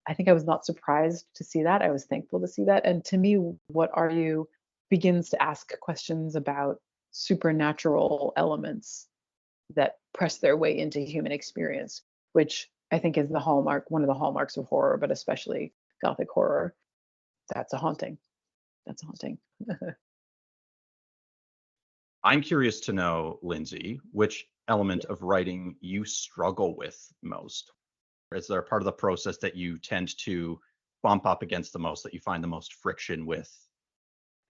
I think I was not surprised to see that. I was thankful to see that. And to me, What Are You begins to ask questions about supernatural elements that press their way into human experience, which I think is one of the hallmarks of horror, but especially Gothic horror. That's a haunting. That's a haunting. I'm curious to know, Lindsay, which element of writing you struggle with most. Is there a part of the process that you tend to bump up against the most, that you find the most friction with?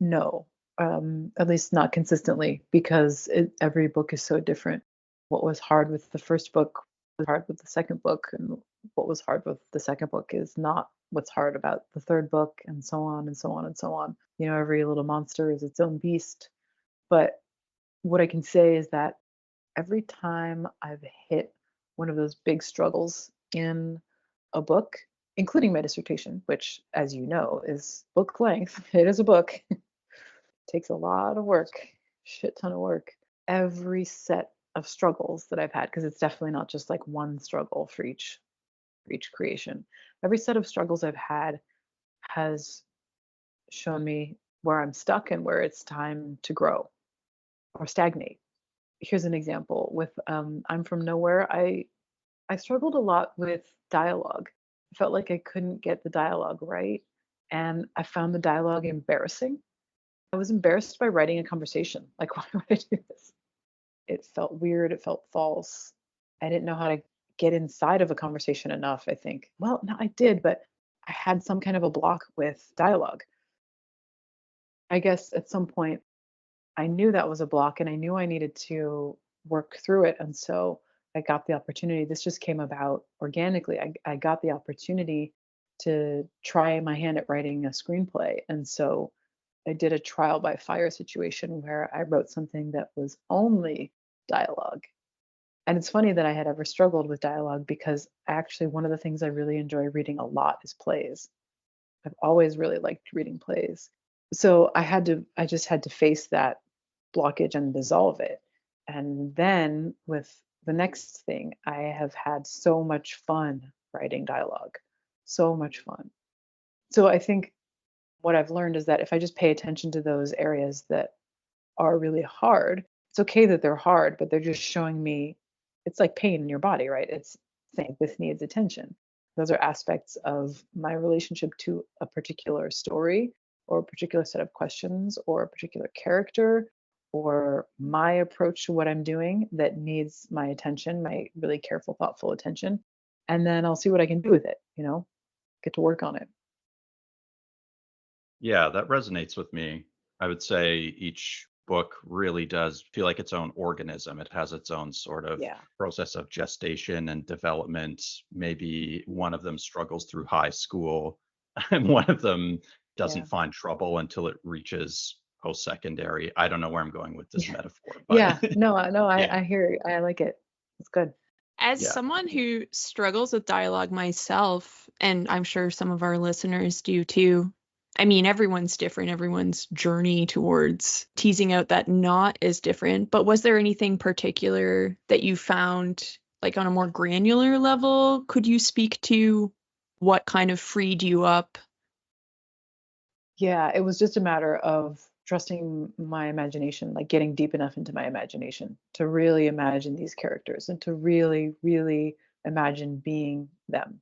No, at least not consistently, because every book is so different. What was hard with the first book was hard with the second book, and what was hard with the second book is not what's hard about the third book, and so on and so on and so on. Every little monster is its own beast. But what I can say is that every time I've hit one of those big struggles in a book, including my dissertation, which, as you know, is book length, it is a book, takes a lot of work, shit ton of work. Every set of struggles that I've had, because it's definitely not just like one struggle for each creation. Every set of struggles I've had has shown me where I'm stuck and where it's time to grow or stagnate. Here's an example with I'm from Nowhere. I struggled a lot with dialogue. I felt like I couldn't get the dialogue right, and I found the dialogue embarrassing. I was embarrassed by writing a conversation. Like, why would I do this? It felt weird. It felt false. I didn't know how to get inside of a conversation enough, I think. Well, no, I did, but I had some kind of a block with dialogue. I guess at some point I knew that was a block and I knew I needed to work through it. And so I got the opportunity. This just came about organically. I got the opportunity to try my hand at writing a screenplay. And so I did a trial by fire situation where I wrote something that was only dialogue. And it's funny that I had ever struggled with dialogue because actually one of the things I really enjoy reading a lot is plays. I've always really liked reading plays. So I just had to face that blockage and dissolve it. And then with the next thing, I have had so much fun writing dialogue, so much fun. So I think what I've learned is that if I just pay attention to those areas that are really hard, it's okay that they're hard, but they're just showing me it's like pain in your body, right? It's saying this needs attention. Those are aspects of my relationship to a particular story or a particular set of questions or a particular character or my approach to what I'm doing that needs my attention, my really careful, thoughtful attention. And then I'll see what I can do with it, get to work on it. Yeah, that resonates with me. I would say each book really does feel like its own organism. It has its own sort of Yeah. process of gestation and development. Maybe one of them struggles through high school, and one of them doesn't Yeah. find trouble until it reaches post-secondary. I don't know where I'm going with this Yeah. metaphor, but Yeah. No, yeah. I hear you. I like it. It's good. As Yeah. someone who struggles with dialogue myself, and I'm sure some of our listeners do too, I mean, everyone's different, everyone's journey towards teasing out that knot is different, but was there anything particular that you found, like on a more granular level? Could you speak to what kind of freed you up? Yeah, it was just a matter of trusting my imagination, like getting deep enough into my imagination to really imagine these characters and to really, really imagine being them.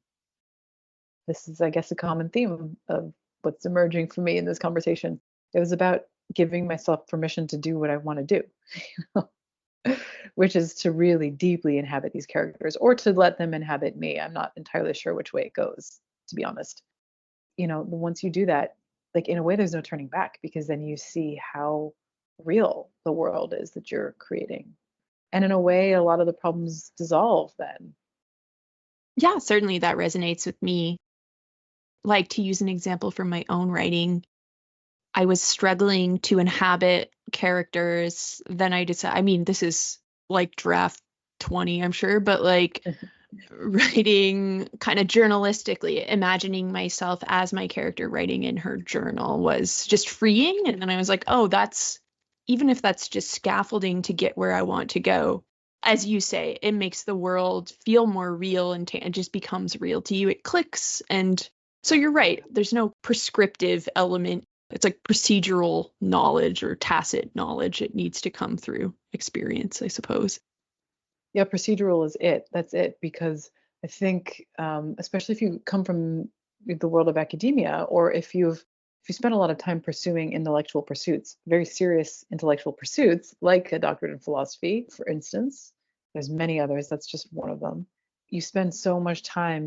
This is, I guess, a common theme of what's emerging for me in this conversation. It was about giving myself permission to do what I want to do, which is to really deeply inhabit these characters or to let them inhabit me. I'm not entirely sure which way it goes, to be honest. Once you do that, like in a way, there's no turning back because then you see how real the world is that you're creating. And in a way, a lot of the problems dissolve then. Yeah, certainly that resonates with me. Like, to use an example from my own writing, I was struggling to inhabit characters. Then I decided, I mean, this is like draft 20, I'm sure, but like writing kind of journalistically, imagining myself as my character writing in her journal was just freeing. And then I was like, oh, even if that's just scaffolding to get where I want to go. As you say, it makes the world feel more real and it just becomes real to you. It clicks. And so you're right. There's no prescriptive element. It's like procedural knowledge or tacit knowledge. It needs to come through experience, I suppose. Yeah, procedural is it. That's it. Because I think, especially if you come from the world of academia, or if you spend a lot of time pursuing intellectual pursuits, very serious intellectual pursuits, like a doctorate in philosophy, for instance, there's many others. That's just one of them. You spend so much time,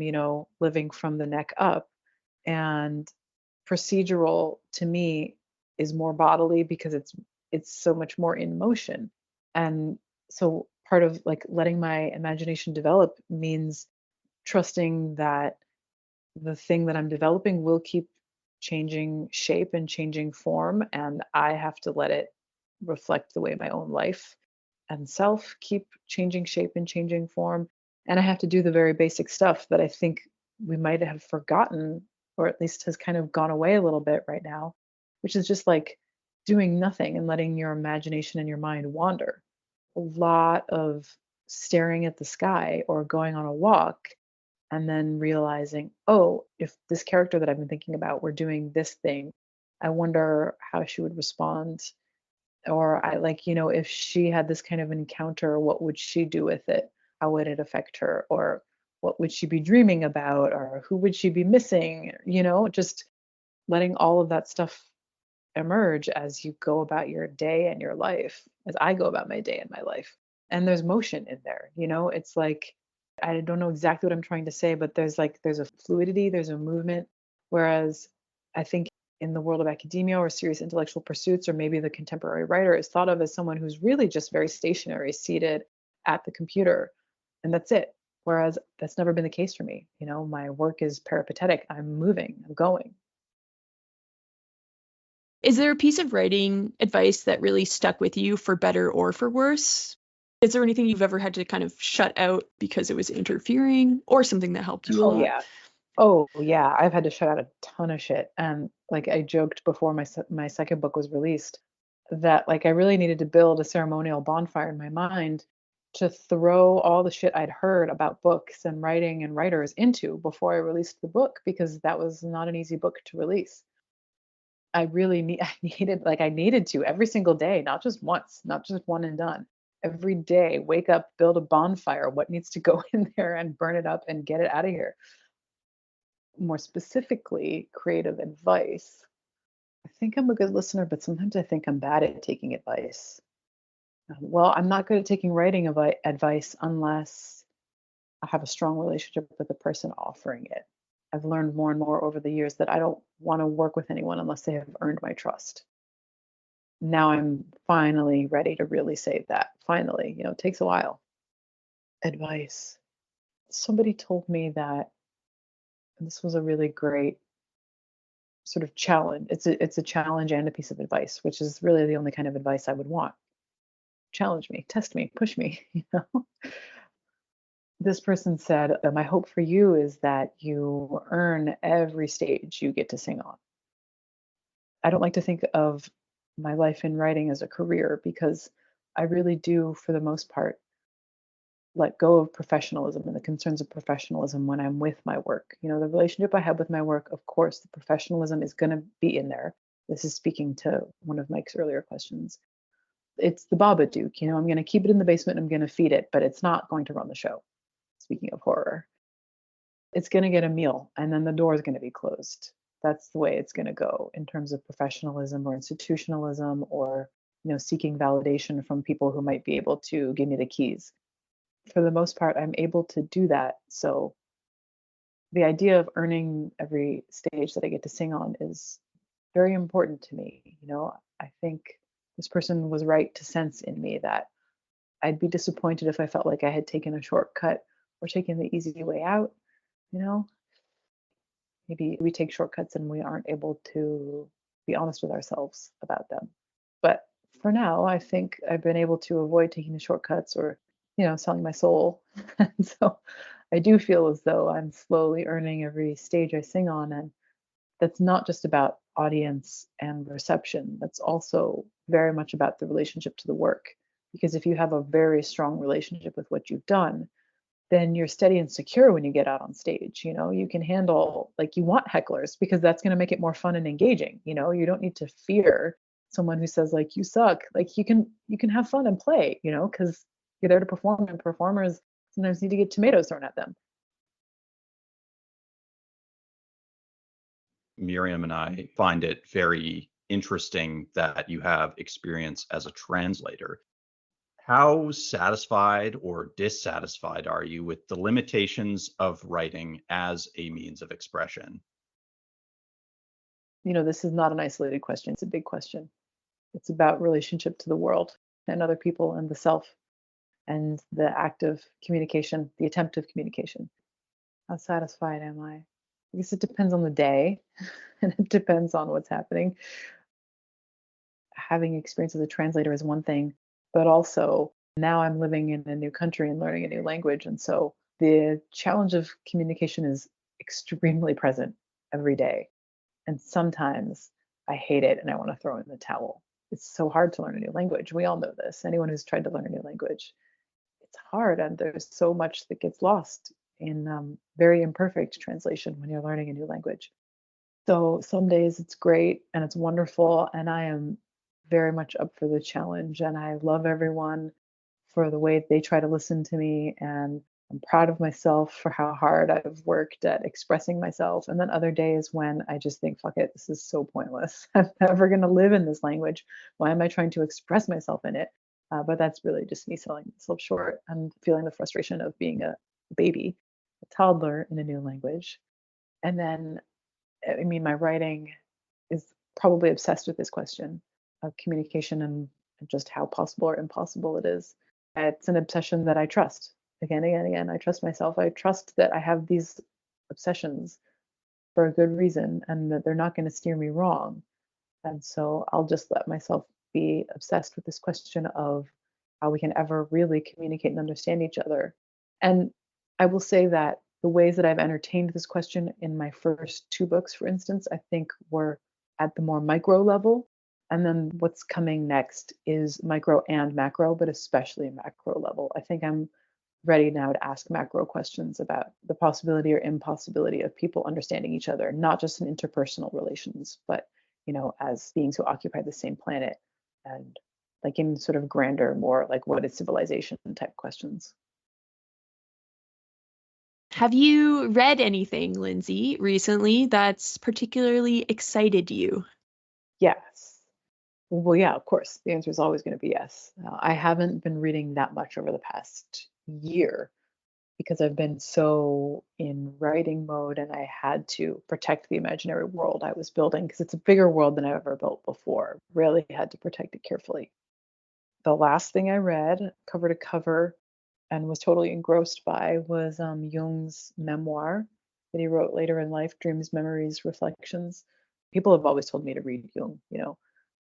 living from the neck up, and procedural to me is more bodily because it's so much more in motion. And so part of like letting my imagination develop means trusting that the thing that I'm developing will keep changing shape and changing form, and I have to let it reflect the way my own life and self keep changing shape and changing form. And I have to do the very basic stuff that I think we might have forgotten, or at least has kind of gone away a little bit right now, which is just like doing nothing and letting your imagination and your mind wander. A lot of staring at the sky or going on a walk and then realizing, oh, if this character that I've been thinking about were doing this thing, I wonder how she would respond. Or I like, if she had this kind of encounter, what would she do with it? How would it affect her? Or what would she be dreaming about? Or who would she be missing? Just letting all of that stuff emerge as you go about your day and your life, as I go about my day and my life. And there's motion in there, it's like, I don't know exactly what I'm trying to say, but there's a fluidity, there's a movement. Whereas I think in the world of academia or serious intellectual pursuits, or maybe the contemporary writer is thought of as someone who's really just very stationary, seated at the computer, and that's it. Whereas that's never been the case for me. My work is peripatetic. I'm moving, I'm going. Is there a piece of writing advice that really stuck with you for better or for worse? Is there anything you've ever had to kind of shut out because it was interfering, or something that helped you a Oh lot? yeah. Oh yeah, I've had to shut out a ton of shit. And like I joked before my second book was released that like I really needed to build a ceremonial bonfire in my mind to throw all the shit I'd heard about books and writing and writers into before I released the book, because that was not an easy book to release. I needed to every single day, not just once, not just one and done. Every day, wake up, build a bonfire. What needs to go in there and burn it up and get it out of here? More specifically, creative advice. I think I'm a good listener, but sometimes I think I'm bad at taking advice. Well, I'm not good at taking writing advice unless I have a strong relationship with the person offering it. I've learned more and more over the years that I don't want to work with anyone unless they have earned my trust. Now I'm finally ready to really say that. Finally, it takes a while. Advice. Somebody told me that, and this was a really great sort of challenge. It's a challenge and a piece of advice, which is really the only kind of advice I would want. Challenge me, test me, push me, This person said, my hope for you is that you earn every stage you get to sing on. I don't like to think of my life in writing as a career because I really do, for the most part, let go of professionalism and the concerns of professionalism when I'm with my work. The relationship I have with my work, of course, the professionalism is going to be in there. This is speaking to one of Mike's earlier questions. It's the Babadook. I'm going to keep it in the basement and I'm going to feed it, but it's not going to run the show. Speaking of horror, it's going to get a meal and then the door is going to be closed. That's the way it's going to go in terms of professionalism or institutionalism or seeking validation from people who might be able to give me the keys. For the most part, I'm able to do that. So the idea of earning every stage that I get to sing on is very important to me. I think this person was right to sense in me that I'd be disappointed if I felt like I had taken a shortcut or taken the easy way out. Maybe we take shortcuts and we aren't able to be honest with ourselves about them. But for now, I think I've been able to avoid taking the shortcuts or, selling my soul. And so I do feel as though I'm slowly earning every stage I sing on. And that's not just about audience and reception. That's also very much about the relationship to the work. Because if you have a very strong relationship with what you've done, then you're steady and secure when you get out on stage. You can handle, like, you want hecklers because that's going to make it more fun and engaging. You don't need to fear someone who says like you suck. Like you can have fun and play, because you're there to perform, and performers sometimes need to get tomatoes thrown at them. Miriam and I find it very interesting that you have experience as a translator. How satisfied or dissatisfied are you with the limitations of writing as a means of expression? This is not an isolated question. It's a big question. It's about relationship to the world and other people and the self and the act of communication, the attempt of communication. How satisfied am I? I guess it depends on the day and it depends on what's happening. Having experience as a translator is one thing, but also now I'm living in a new country and learning a new language. And so the challenge of communication is extremely present every day. And sometimes I hate it and I want to throw in the towel. It's so hard to learn a new language. We all know this. Anyone who's tried to learn a new language, it's hard. And there's so much that gets lost in very imperfect translation when you're learning a new language. So some days it's great and it's wonderful. And I am very much up for the challenge. And I love everyone for the way they try to listen to me. And I'm proud of myself for how hard I've worked at expressing myself. And then other days when I just think, fuck it, this is so pointless. I'm never going to live in this language. Why am I trying to express myself in it? But that's really just me selling myself short and feeling the frustration of being a baby, a toddler in a new language. And then, my writing is probably obsessed with this question of communication and just how possible or impossible it is. It's an obsession that I trust. Again, I trust myself. I trust that I have these obsessions for a good reason and that they're not going to steer me wrong. And so I'll just let myself be obsessed with this question of how we can ever really communicate and understand each other. And I will say that the ways that I've entertained this question in my first two books, for instance, I think were at the more micro level. And then what's coming next is micro and macro, but especially macro level. I think I'm ready now to ask macro questions about the possibility or impossibility of people understanding each other, not just in interpersonal relations, but as beings who occupy the same planet, and like in sort of grander, more like what is civilization type questions. Have you read anything, Lindsay, recently that's particularly excited you? Yes. Well, yeah, of course. The answer is always going to be yes. I haven't been reading that much over the past year because I've been so in writing mode and I had to protect the imaginary world I was building because it's a bigger world than I've ever built before. Really had to protect it carefully. The last thing I read, cover to cover, and was totally engrossed by was Jung's memoir that he wrote later in life, Dreams, Memories, Reflections. People have always told me to read Jung,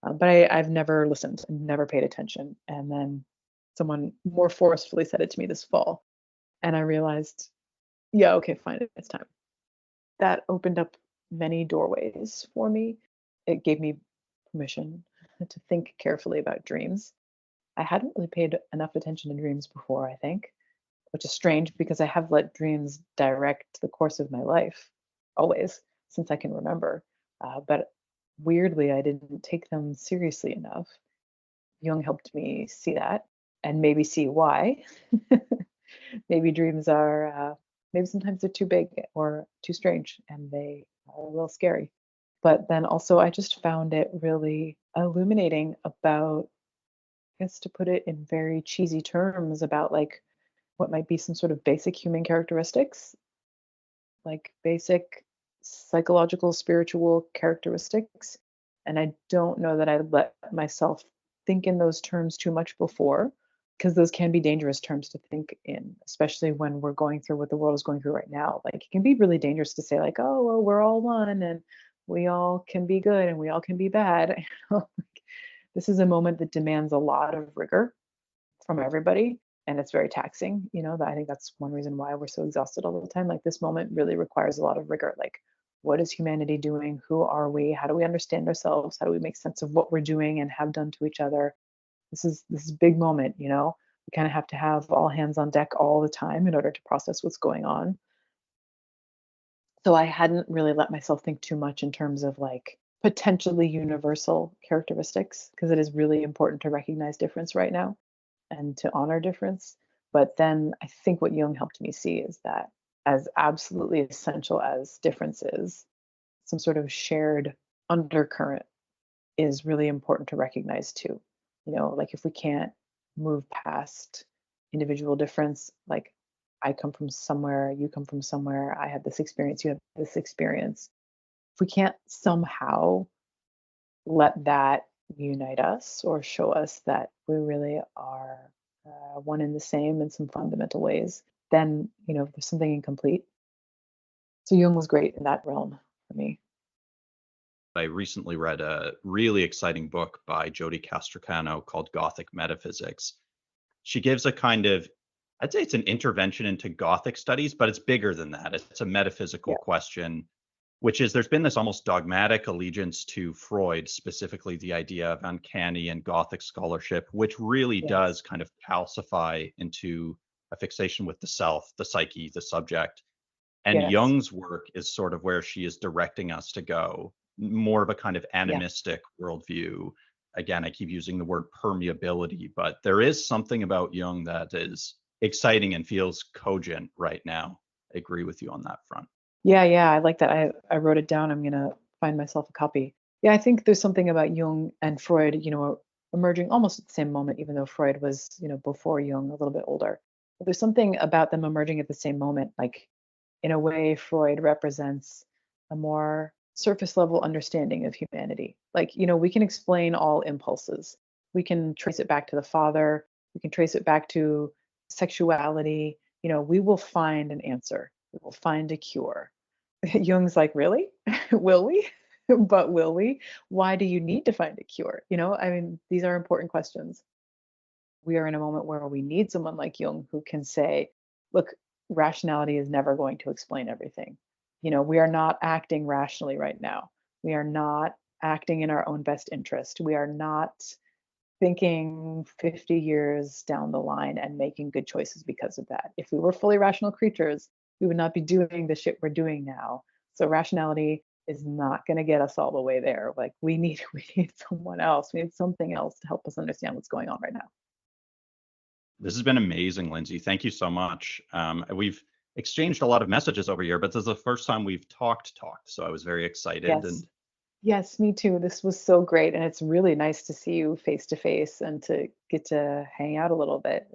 but I've never listened and never paid attention. And then someone more forcefully said it to me this fall. And I realized, yeah, okay, fine, it's time. That opened up many doorways for me. It gave me permission to think carefully about dreams. I hadn't really paid enough attention to dreams before, I think, which is strange because I have let dreams direct the course of my life always since I can remember. But weirdly, I didn't take them seriously enough. Jung helped me see that and maybe see why. Maybe dreams are, maybe sometimes they're too big or too strange and they are a little scary. But then also, I just found it really illuminating about, I guess to put it in very cheesy terms, about like what might be some sort of basic human characteristics, like basic psychological, spiritual characteristics. And I don't know that I let myself think in those terms too much before, because those can be dangerous terms to think in, especially when we're going through what the world is going through right now. Like it can be really dangerous to say, like, oh, well, we're all one and we all can be good and we all can be bad. This is a moment that demands a lot of rigor from everybody, and it's very taxing. I think that's one reason why we're so exhausted all the time. Like this moment really requires a lot of rigor. Like, what is humanity doing? Who are we? How do we understand ourselves? How do we make sense of what we're doing and have done to each other? This is a big moment. We kind of have to have all hands on deck all the time in order to process what's going on. So I hadn't really let myself think too much in terms of like potentially universal characteristics, because it is really important to recognize difference right now and to honor difference. But then I think what Jung helped me see is that as absolutely essential as difference is, some sort of shared undercurrent is really important to recognize too. Like if we can't move past individual difference, like I come from somewhere, you come from somewhere, I have this experience, you have this experience. If we can't somehow let that unite us or show us that we really are one and the same in some fundamental ways, then there's something incomplete. So Jung was great in that realm for me. I recently read a really exciting book by Jodey Castricano called Gothic Metaphysics. She gives a kind of, I'd say it's an intervention into Gothic studies, but it's bigger than that. It's a metaphysical question, which is there's been this almost dogmatic allegiance to Freud, specifically the idea of uncanny and Gothic scholarship, which really does kind of calcify into a fixation with the self, the psyche, the subject. And Jung's work is sort of where she is directing us to go, more of a kind of animistic worldview. Again, I keep using the word permeability, but there is something about Jung that is exciting and feels cogent right now. I agree with you on that front. Yeah, I like that. I wrote it down. I'm going to find myself a copy. Yeah, I think there's something about Jung and Freud, emerging almost at the same moment, even though Freud was, before Jung, a little bit older. But there's something about them emerging at the same moment. Like, in a way, Freud represents a more surface level understanding of humanity. Like, we can explain all impulses. We can trace it back to the father. We can trace it back to sexuality. We will find an answer. We will find a cure. Jung's like, really? Will we? But will we? Why do you need to find a cure? These are important questions. We are in a moment where we need someone like Jung who can say, look, rationality is never going to explain everything. We are not acting rationally right now. We are not acting in our own best interest. We are not thinking 50 years down the line and making good choices because of that. If we were fully rational creatures, we would not be doing the shit we're doing now. So rationality is not going to get us all the way there. Like we need someone else. We need something else to help us understand what's going on right now. This has been amazing, Lindsay. Thank you so much. We've exchanged a lot of messages over here, but this is the first time we've talked. So I was very excited. Yes, me too. This was so great. And it's really nice to see you face to face and to get to hang out a little bit.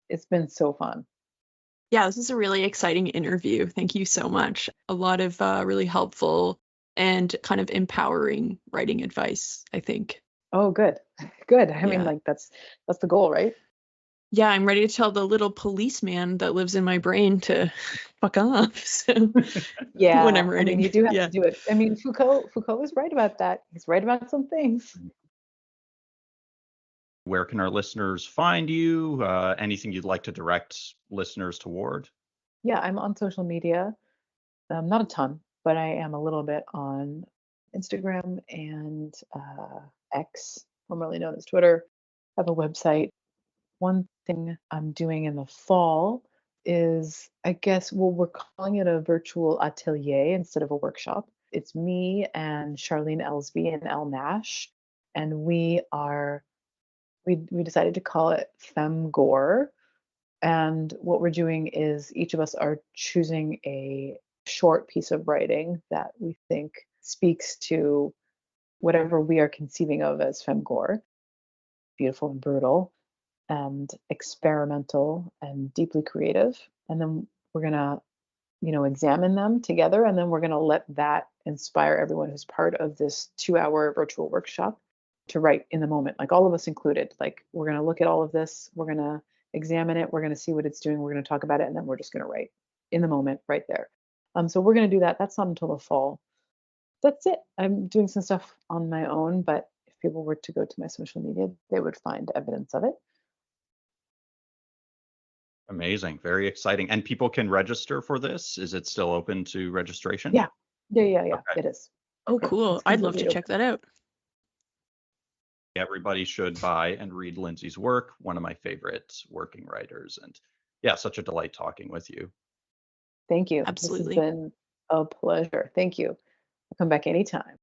It's been so fun. Yeah, this is a really exciting interview. Thank you so much. A lot of really helpful and kind of empowering writing advice, I think. Oh, good. I mean, like that's the goal, right? Yeah, I'm ready to tell the little policeman that lives in my brain to fuck off. So when I'm writing, you do have to do it. I mean, Foucault is right about that. He's right about some things. Where can our listeners find you? Anything you'd like to direct listeners toward? Yeah, I'm on social media. Not a ton, but I am a little bit on Instagram and X, formerly known as Twitter. I have a website. One thing I'm doing in the fall is, I guess, well, we're calling it a virtual atelier instead of a workshop. It's me and Charlene Ellsby and Elle Nash, and we decided to call it Femme Gore. And what we're doing is each of us are choosing a short piece of writing that we think speaks to whatever we are conceiving of as femme gore, beautiful and brutal and experimental and deeply creative. And then we're going to, examine them together. And then we're going to let that inspire everyone who's part of this 2-hour virtual workshop to write in the moment, like all of us included. Like, we're going to look at all of this, we're going to examine it, we're going to see what it's doing, we're going to talk about it, and then we're just going to write in the moment right there. So we're going to do that. That's not until the fall. That's it. I'm doing some stuff on my own, but if people were to go to my social media, they would find evidence of it. Amazing. Very exciting. And people can register for this? Is it still open to registration? Yeah. Okay. It is. Oh, Yeah, cool. it's I'd love to completely check that out. Everybody should buy and read Lindsay's work, one of my favorite working writers. And yeah, such a delight talking with you. Thank you. Absolutely. This has been a pleasure. Thank you. I'll come back anytime.